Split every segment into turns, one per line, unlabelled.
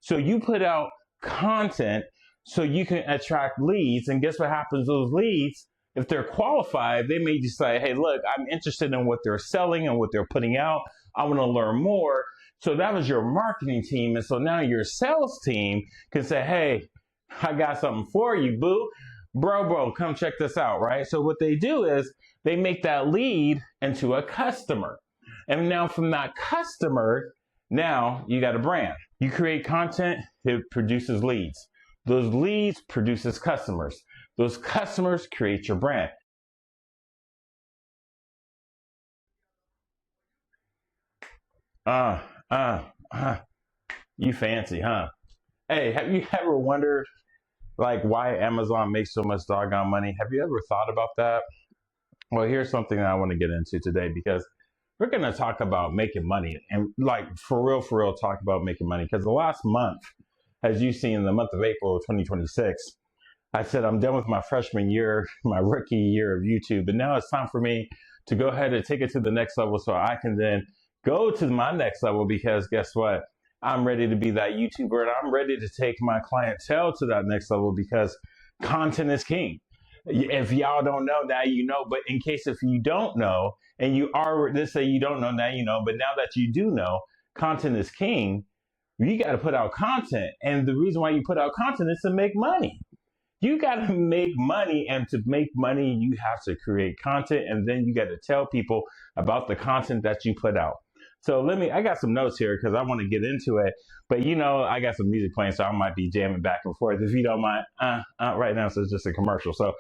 So you put out content so you can attract leads. And guess what happens? Those leads, if they're qualified, they may decide, hey, look, I'm interested in what they're selling and what they're putting out. I want to learn more. So that was your marketing team. And so now your sales team can say, hey, I got something for you, boo. Bro, come check this out, right? So what they do is they make that lead into a customer. And now from that customer, now you got a brand. You create content, it produces leads. Those leads produces customers. Those customers create your brand. You fancy, huh? Hey, have you ever wondered like why Amazon makes so much doggone money? Have you ever thought about that? Well, here's something that I want to get into today, because we're going to talk about making money, and like for real talk about making money. Because the last month, as you've seen, in the month of April of 2026, I said I'm done with my freshman year, my rookie year of YouTube, and now it's time for me to go ahead and take it to the next level so I can then go to my next level. Because guess what? I'm ready to be that YouTuber, and I'm ready to take my clientele to that next level, because content is king. If y'all don't know, now you know. But in case if you don't know, and you are, let's say you don't know, now you know. But now that you do know, content is king. You got to put out content. And the reason why you put out content is to make money. You got to make money, and to make money, you have to create content, and then you got to tell people about the content that you put out. So I got some notes here because I want to get into it, but I got some music playing, so I might be jamming back and forth if you don't mind. Right now, so it's just a commercial. So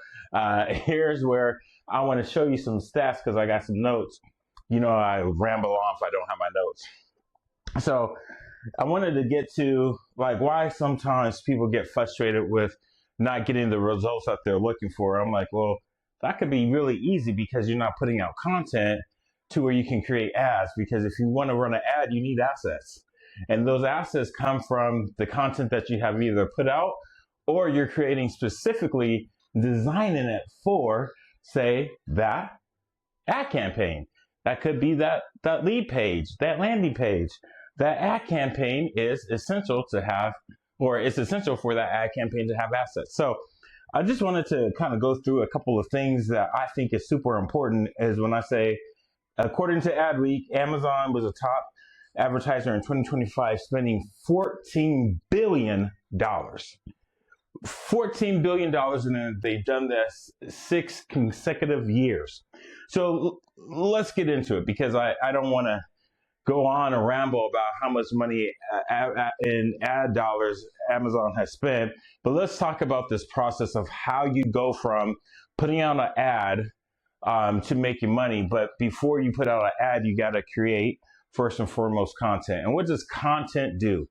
here's where I want to show you some stats, because I got some notes. I ramble on if I don't have my notes. So I wanted to get to like why sometimes people get frustrated with not getting the results that they're looking for. I'm like, well, that could be really easy because you're not putting out content to where you can create ads. Because if you want to run an ad, you need assets. And those assets come from the content that you have either put out, or you're creating specifically, designing it for, say, that ad campaign. That could be that lead page, that landing page. That ad campaign is essential to have, or it's essential for that ad campaign to have assets. So I just wanted to kind of go through a couple of things that I think is super important. Is when I say, according to Adweek, Amazon was a top advertiser in 2025, spending $14 billion. $14 billion, and they've done this 6 consecutive years. So let's get into it, because I don't want to go on and ramble about how much money in ad dollars Amazon has spent. But let's talk about this process of how you go from putting out an ad to making money. But before you put out an ad, you got to create, first and foremost, content. And what does content do?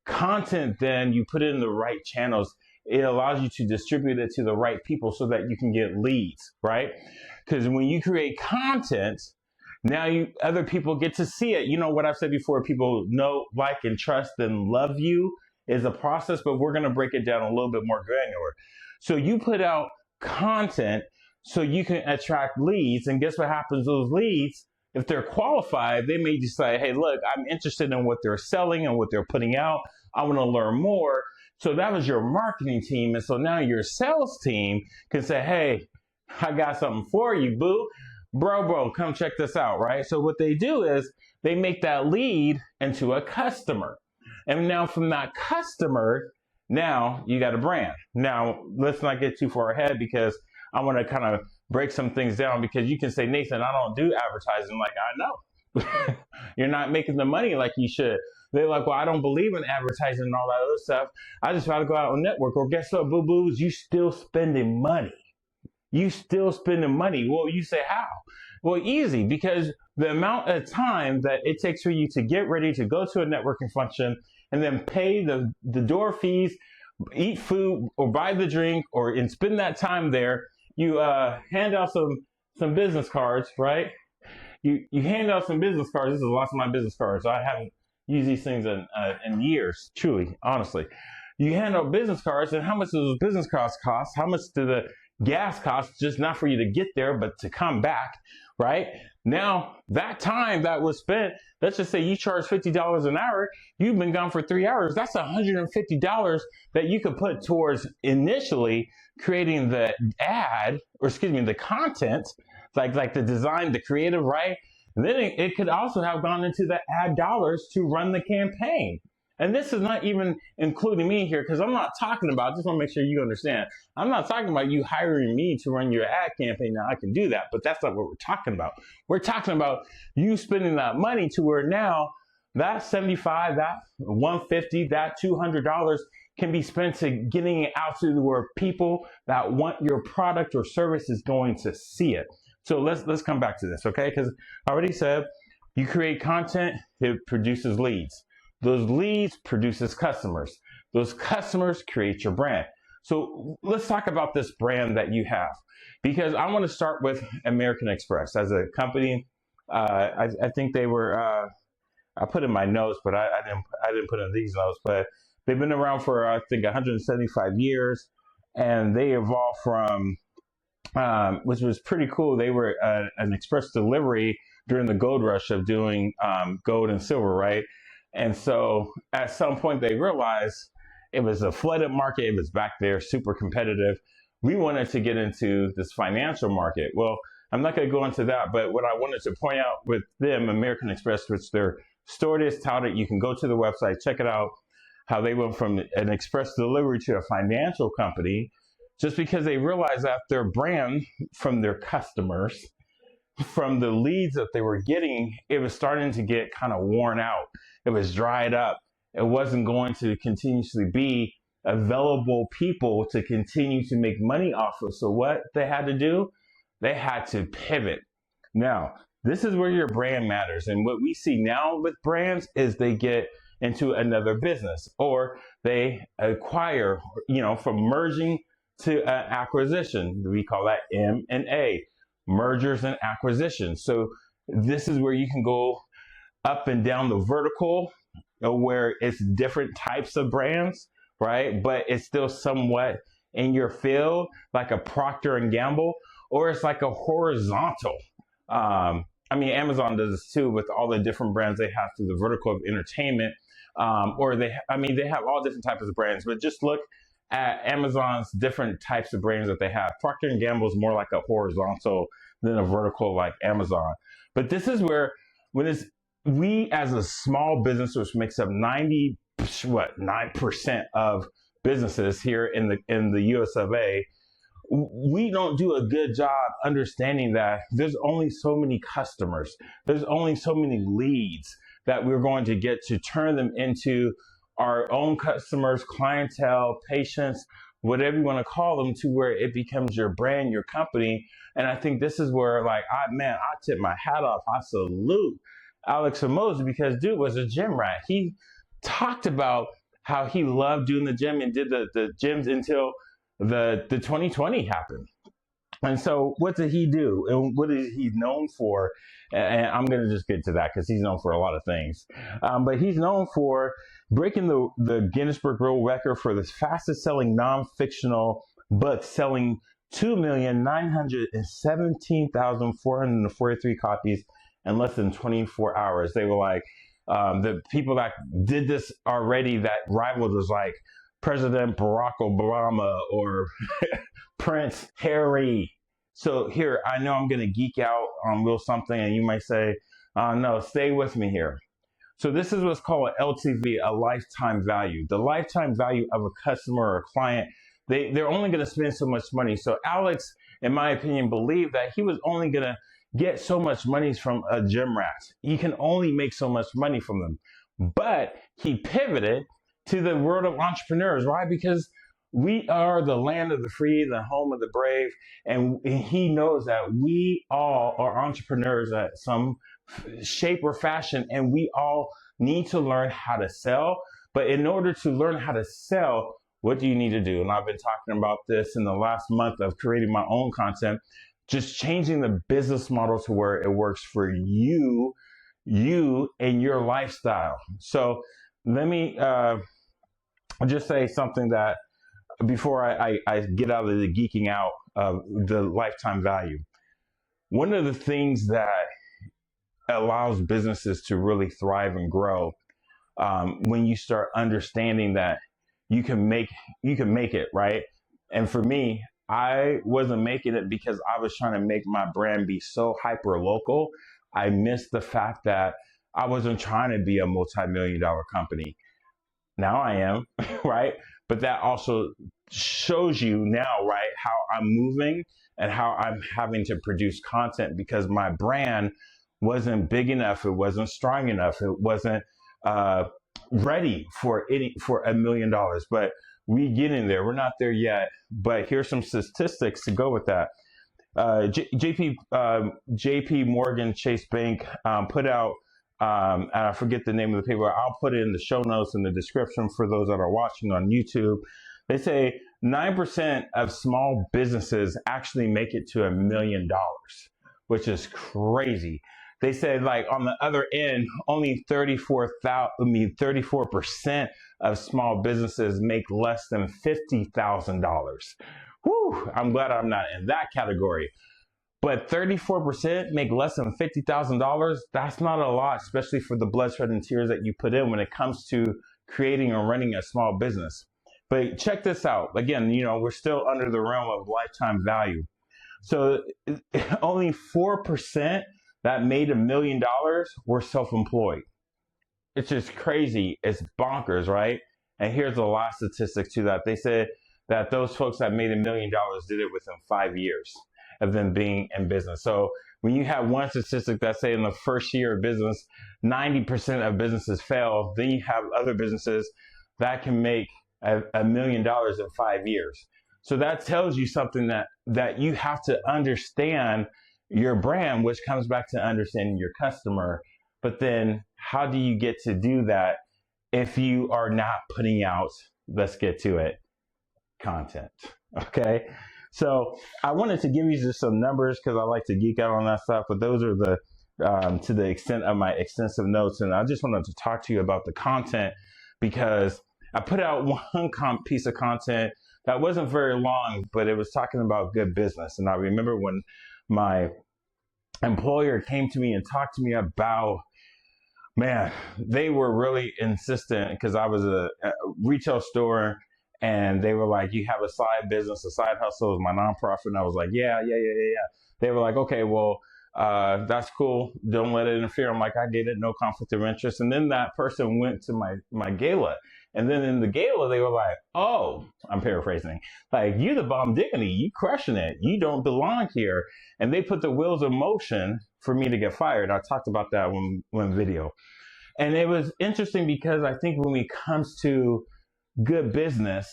Content, then you put it in the right channels. It allows you to distribute it to the right people so that you can get leads, right? Because when you create content, now other people get to see it. You know what I've said before, people know, like, and trust and love you is a process, but we're going to break it down a little bit more granular. So you put out content so you can attract leads, and guess what happens? Those leads, if they're qualified, they may decide, hey, look, I'm interested in what they're selling and what they're putting out. I want to learn more. So that was your marketing team. And so now your sales team can say, hey, I got something for you, boo. Bro, come check this out, right? So what they do is they make that lead into a customer. And now from that customer, now you got a brand. Now, let's not get too far ahead, because I want to kind of break some things down, because you can say, Nathan, I don't do advertising. Like, I know. You're not making the money like you should. They're like, well, I don't believe in advertising and all that other stuff. I just try to go out and network. Or guess what, boo-boos? You still spending money. You still spending money. Well, you say how? Well, easy, because the amount of time that it takes for you to get ready to go to a networking function and then pay the door fees, eat food, or buy the drink, and spend that time there. You hand out some business cards, right? You hand out some business cards. This is lots of my business cards. I haven't used these things in years, truly, honestly. You hand out business cards, and how much do those business cards cost? How much do gas costs, just not for you to get there, but to come back, right? Now, that time that was spent, let's just say you charge $50 an hour, you've been gone for 3 hours. That's $150 that you could put towards initially creating the ad, or excuse me, the content, like the design, the creative, right? And then it could also have gone into the ad dollars to run the campaign. And this is not even including me here, because I'm not talking about, just want to make sure you understand, I'm not talking about you hiring me to run your ad campaign. Now I can do that, but that's not what we're talking about. We're talking about you spending that money to where now that 75, that 150, that $200 can be spent to getting it out to where people that want your product or service is going to see it. So let's come back to this, okay? Because I already said you create content, it produces leads. Those leads produces customers. Those customers create your brand. So let's talk about this brand that you have, because I want to start with American Express as a company. I think they were, I put in my notes, but I didn't put in these notes, but they've been around for, I think, 175 years, and they evolved from, which was pretty cool. They were an express delivery during the gold rush of doing gold and silver, right? And so at some point they realized it was a flooded market. It was back there, super competitive. We wanted to get into this financial market. Well, I'm not going to go into that, but what I wanted to point out with them, American Express, which their story is touted, you can go to the website, check it out, how they went from an express delivery to a financial company, just because they realized that their brand from their customers, from the leads that they were getting, it was starting to get kind of worn out. It was dried up. It wasn't going to continuously be available people to continue to make money off of. So what they had to do, they had to pivot. Now, this is where your brand matters. And what we see now with brands is they get into another business, or they acquire, from merging to acquisition. We call that M&A, mergers and acquisitions. So this is where you can go up and down the vertical, where it's different types of brands, right? But it's still somewhat in your field, like a Procter and Gamble, or it's like a horizontal. Amazon does this too with all the different brands they have through the vertical of entertainment, or they have all different types of brands. But just look at Amazon's different types of brands that they have. Procter and Gamble is more like a horizontal than a vertical like Amazon. But this is where we as a small business, which makes up 9% of businesses here in the US of A, we don't do a good job understanding that there's only so many customers, there's only so many leads that we're going to get to turn them into our own customers, clientele, patients, whatever you want to call them, to where it becomes your brand, your company. And I think this is where, I tip my hat off. I salute Alex Hormozi, because dude was a gym rat. He talked about how he loved doing the gym and did the gyms until the 2020 happened. And so what did he do? And what is he known for? And I'm going to just get to that because he's known for a lot of things. But he's known for breaking the Guinness Book World Record for the fastest selling non-fictional book, selling 2,917,443 copies in less than 24 hours. They were like, the people that did this already that rivaled was like President Barack Obama or Prince Harry. So here, I know I'm going to geek out on a little something, and you might say, no, stay with me here. So this is what's called an LTV, a lifetime value. The lifetime value of a customer or a client, they're only going to spend so much money. So Alex, in my opinion, believed that he was only going to get so much money from a gym rat. He can only make so much money from them. But he pivoted to the world of entrepreneurs. Why? Because we are the land of the free, the home of the brave. And he knows that we all are entrepreneurs at some shape or fashion, and we all need to learn how to sell. But in order to learn how to sell, what do you need to do? And I've been talking about this in the last month of creating my own content, just changing the business model to where it works for you and your lifestyle. So let me just say something that before I get out of the geeking out the lifetime value. One of the things that allows businesses to really thrive and grow, when you start understanding that you can make it, right? And for me, I wasn't making it because I was trying to make my brand be so hyper local. I missed the fact that I wasn't trying to be a multi-million dollar company. Now I am, right? But that also shows you now, right, how I'm moving and how I'm having to produce content because my brand wasn't big enough, it wasn't strong enough, it wasn't uh, ready for $1 million. But we get in there. We're not there yet. But here's some statistics to go with that. JP Morgan Chase Bank put out, and I forget the name of the paper. I'll put it in the show notes in the description for those that are watching on YouTube. They say 9% of small businesses actually make it to $1 million, which is crazy. They said, like, on the other end, only 34% of small businesses make less than $50,000. Whew, I'm glad I'm not in that category. But 34% make less than $50,000. That's not a lot, especially for the blood, sweat, and tears that you put in when it comes to creating and running a small business. But check this out. Again, we're still under the realm of lifetime value. So only 4% that made $1 million were self-employed. It's just crazy. It's bonkers, right? And here's the last statistic to that. They said that those folks that made $1 million did it within 5 years of them being in business. So when you have one statistic that say in the first year of business, 90% of businesses fail, then you have other businesses that can make $1 million in 5 years. So that tells you something that you have to understand your brand, which comes back to understanding your customer. But then how do you get to do that if you are not putting out, let's get to it, content? Okay. So I wanted to give you just some numbers because I like to geek out on that stuff, but those are the to the extent of my extensive notes. And I just wanted to talk to you about the content because I put out one piece of content that wasn't very long, but it was talking about good business. And I remember when my employer came to me and talked to me about, man, they were really insistent because I was a retail store and they were like, you have a side business, a side hustle is my nonprofit. And I was like, yeah. They were like, okay, well, that's cool. Don't let it interfere. I'm like, I get it. No conflict of interest. And then that person went to my gala. And then in the gala, they were like, oh, I'm paraphrasing, like, you the bomb diggity, you crushing it. You don't belong here. And they put the wheels in motion for me to get fired. I talked about that one video. And it was interesting because I think when it comes to good business,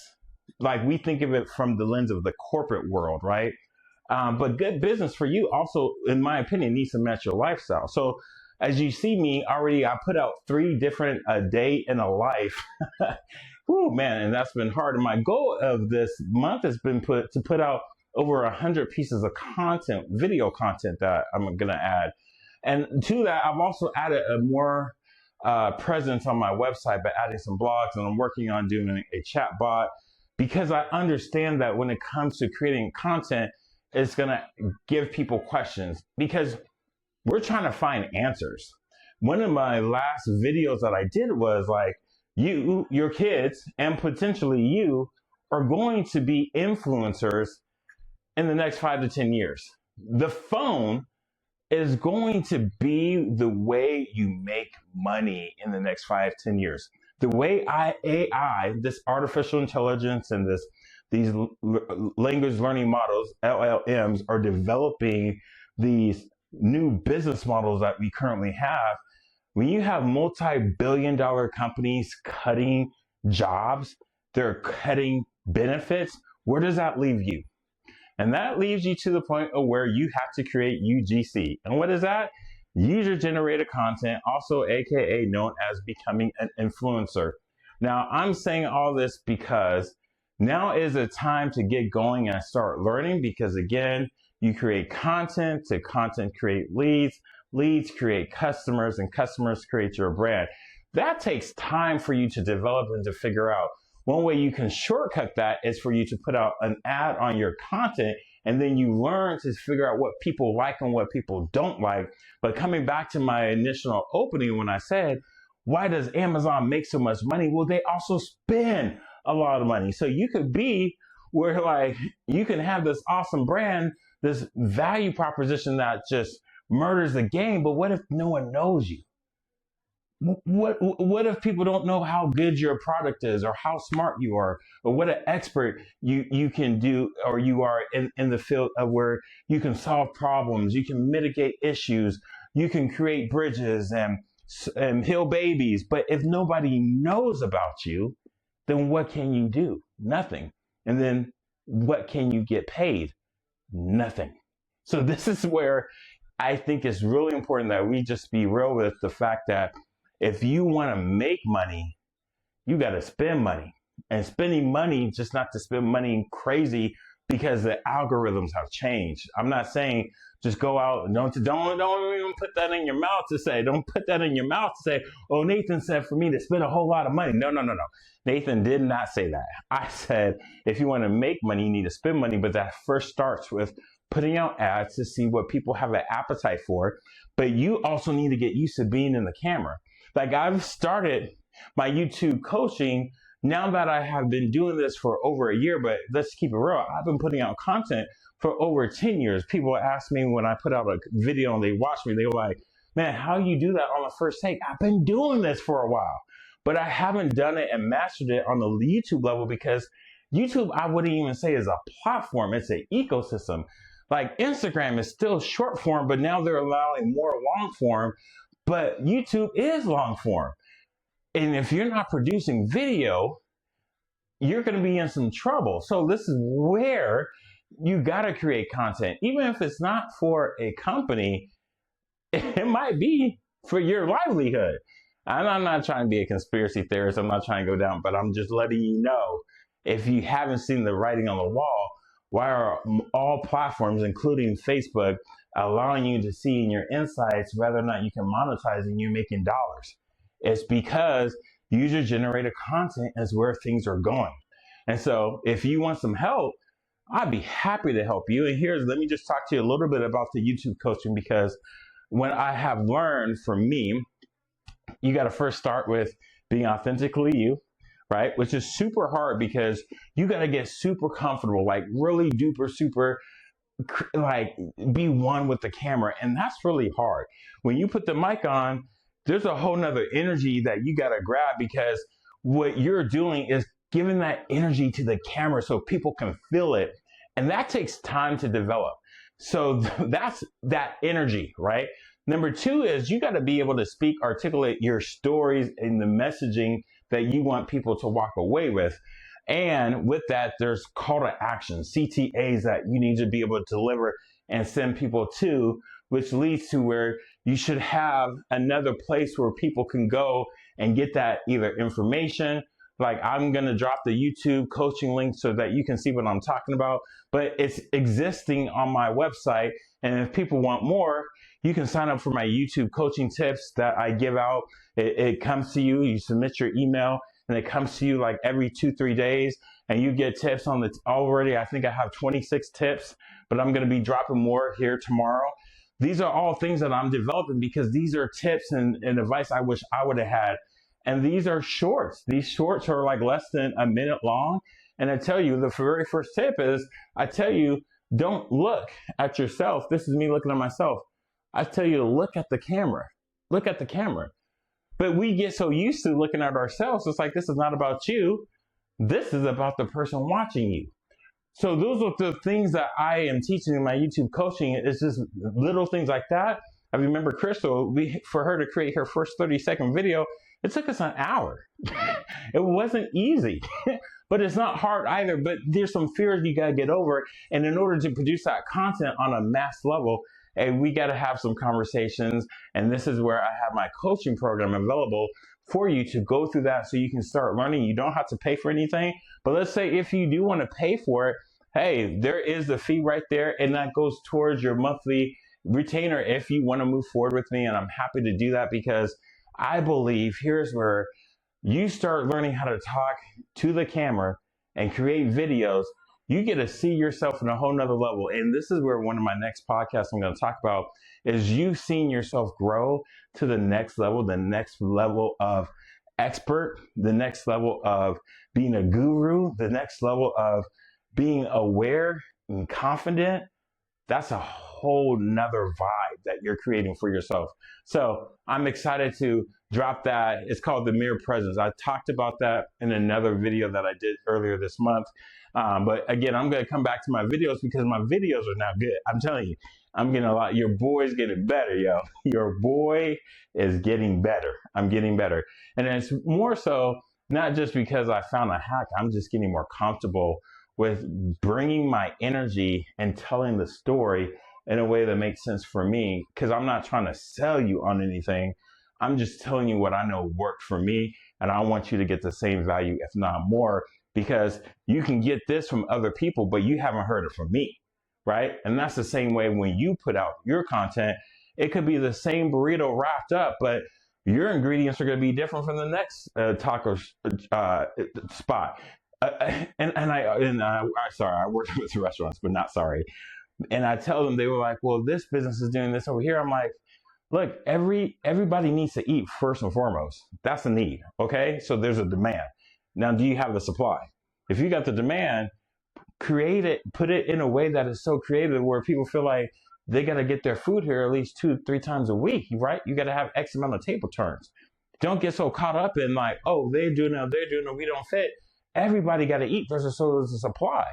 like, we think of it from the lens of the corporate world, right? But good business for you also, in my opinion, needs to match your lifestyle. So as you see me already, I put out 3 different a day in a life. Whew, man, and that's been hard. And my goal of this month has been to put out over 100 pieces of content, video content that I'm going to add. And to that, I've also added a more presence on my website by adding some blogs, and I'm working on doing a chat bot because I understand that when it comes to creating content, it's going to give people questions because we're trying to find answers. One of my last videos that I did was like, your kids, and potentially you are going to be influencers in the next 5 to 10 years. The phone is going to be the way you make money in the next 5, 10 years. The way AI, this artificial intelligence and these language learning models, LLMs, are developing these new business models that we currently have. When you have multi-billion-dollar companies cutting jobs, they're cutting benefits, where does that leave you? And that leaves you to the point of where you have to create UGC. And what is that? User-generated content, also AKA known as becoming an influencer. Now, I'm saying all this because now is a time to get going and start learning because, again, you create content create leads create customers, and customers create your brand. That takes time for you to develop and to figure out One way you can shortcut that is for you to put out an ad on your content, and then you learn to figure out what people like and what people don't like. But coming back to my initial opening when I said, why does Amazon make so much money? Well, they also spend a lot of money. So you could be where like you can have this awesome brand, this value proposition that just murders the game, but what if no one knows you? What if people don't know how good your product is or how smart you are or what an expert you can do or you are in the field of where you can solve problems, you can mitigate issues, you can create bridges and heal babies. But if nobody knows about you, then what can you do? Nothing. And then what can you get paid? Nothing. So this is where I think it's really important that we just be real with the fact that if you want to make money, you got to spend money. And spending money, just not to spend money crazy because the algorithms have changed. I'm not saying just go out and don't even put that in your mouth to say, don't put that in your mouth to say, oh, Nathan said for me to spend a whole lot of money. No. Nathan did not say that. I said, if you want to make money, you need to spend money, but that first starts with putting out ads to see what people have an appetite for. But you also need to get used to being in the camera. Like I've started my YouTube coaching now that I have been doing this for over a year, but let's keep it real. I've been putting out content for over 10 years. People ask me when I put out a video and they watch me, they were like, man, how you do that on the first take? I've been doing this for a while, but I haven't done it and mastered it on the YouTube level because YouTube, I wouldn't even say is a platform. It's an ecosystem. Like Instagram is still short form, but now they're allowing more long form. But YouTube is long form. And if you're not producing video, you're going to be in some trouble. So this is where you got to create content. Even if it's not for a company, it might be for your livelihood. And I'm not trying to be a conspiracy theorist. I'm not trying to go down, but I'm just letting you know, if you haven't seen the writing on the wall, why are all platforms, including Facebook, allowing you to see in your insights whether or not you can monetize and you're making dollars? It's because user-generated content is where things are going. And so if you want some help, I'd be happy to help you. And let me just talk to you a little bit about the YouTube coaching, because when I have learned from me, you got to first start with being authentically you, right? Which is super hard because you got to get super comfortable, like really duper super, like be one with the camera. And that's really hard. When you put the mic on, there's a whole nother energy that you got to grab, because what you're doing is giving that energy to the camera so people can feel it. And that takes time to develop. So that's that energy, right? Number two is you got to be able to articulate your stories and the messaging that you want people to walk away with. And with that, there's call to action, CTAs that you need to be able to deliver and send people to, which leads to where you should have another place where people can go and get that either information. Like I'm going to drop the YouTube coaching link so that you can see what I'm talking about, but it's existing on my website. And if people want more, you can sign up for my YouTube coaching tips that I give out. It comes to you, you submit your email, and it comes to you like every 2-3 days, and you get tips on the already. I think I have 26 tips, but I'm going to be dropping more here tomorrow. These are all things that I'm developing because these are tips and advice I wish I would have had. And these are shorts. These shorts are like less than a minute long. And I tell you, the very first tip is, I tell you, don't look at yourself. This is me looking at myself. I tell you to look at the camera. Look at the camera. But we get so used to looking at ourselves. It's like, this is not about you. This is about the person watching you. So those are the things that I am teaching in my YouTube coaching. It's just little things like that. I remember Crystal, for her to create her first 30-second video, it took us an hour. It wasn't easy, but it's not hard either. But there's some fears you got to get over. And in order to produce that content on a mass level, and we got to have some conversations. And this is where I have my coaching program available for you to go through that so you can start learning. You don't have to pay for anything. But let's say if you do want to pay for it, hey, there is the fee right there. And that goes towards your monthly retainer if you want to move forward with me. And I'm happy to do that because I believe here's where you start learning how to talk to the camera and create videos, you get to see yourself in a whole nother level. And this is where one of my next podcasts I'm going to talk about is you seeing yourself grow to the next level of expert, the next level of being a guru, the next level of being aware and confident. That's a whole nother vibe that you're creating for yourself. So I'm excited to drop that. It's called the mirror presence. I talked about that in another video that I did earlier this month. But again, I'm going to come back to my videos because my videos are now good. I'm telling you, I'm getting a lot. Your boy's getting better, yo. Your boy is getting better. I'm getting better. And it's more so not just because I found a hack. I'm just getting more comfortable with bringing my energy and telling the story in a way that makes sense for me, because I'm not trying to sell you on anything. I'm just telling you what I know worked for me, and I want you to get the same value, if not more, because you can get this from other people, but you haven't heard it from me, right? And that's the same way when you put out your content. It could be the same burrito wrapped up, but your ingredients are going to be different from the next taco spot. Sorry, I work with restaurants, but not sorry. And I tell them, they were like, well, this business is doing this over here. I'm like, look, everybody needs to eat first and foremost. That's a need. Okay. So there's a demand. Now, do you have the supply? If you got the demand, create it, put it in a way that is so creative where people feel like they got to get their food here at least 2-3 times a week, right? You got to have X amount of table turns. Don't get so caught up in like, oh, they're doing it, we don't fit. Everybody got to eat. There's a supply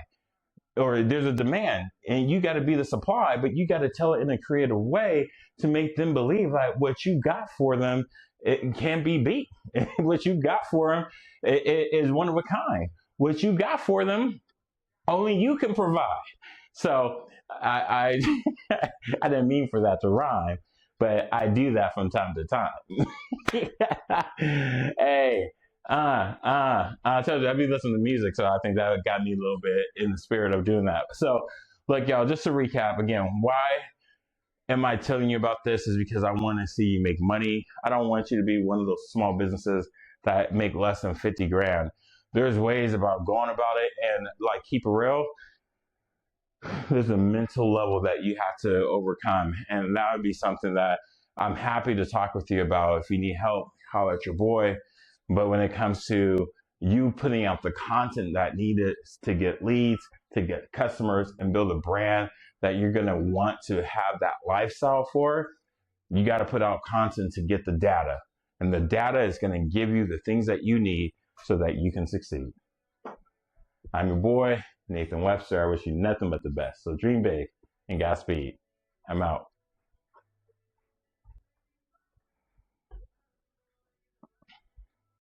or there's a demand, and you got to be the supply, but you got to tell it in a creative way to make them believe like what you got for them, it can't be beat. What you got for them is one of a kind. What you got for them, only you can provide. So I I didn't mean for that to rhyme, but I do that from time to time. Hey, I told you I've been listening to music, so I think that got me a little bit in the spirit of doing that. So, look, y'all, just to recap again, why am I telling you about this? Is because I want to see you make money. I don't want you to be one of those small businesses that make less than 50 grand. There's ways about going about it, and like keep it real. There's a mental level that you have to overcome, and that would be something that I'm happy to talk with you about. If you need help, holler at your boy. But when it comes to you putting out the content that needed to get leads, to get customers, and build a brand that you're going to want to have that lifestyle for, you got to put out content to get the data. And the data is going to give you the things that you need so that you can succeed. I'm your boy, Nathan Webster. I wish you nothing but the best. So dream big and Godspeed. I'm out.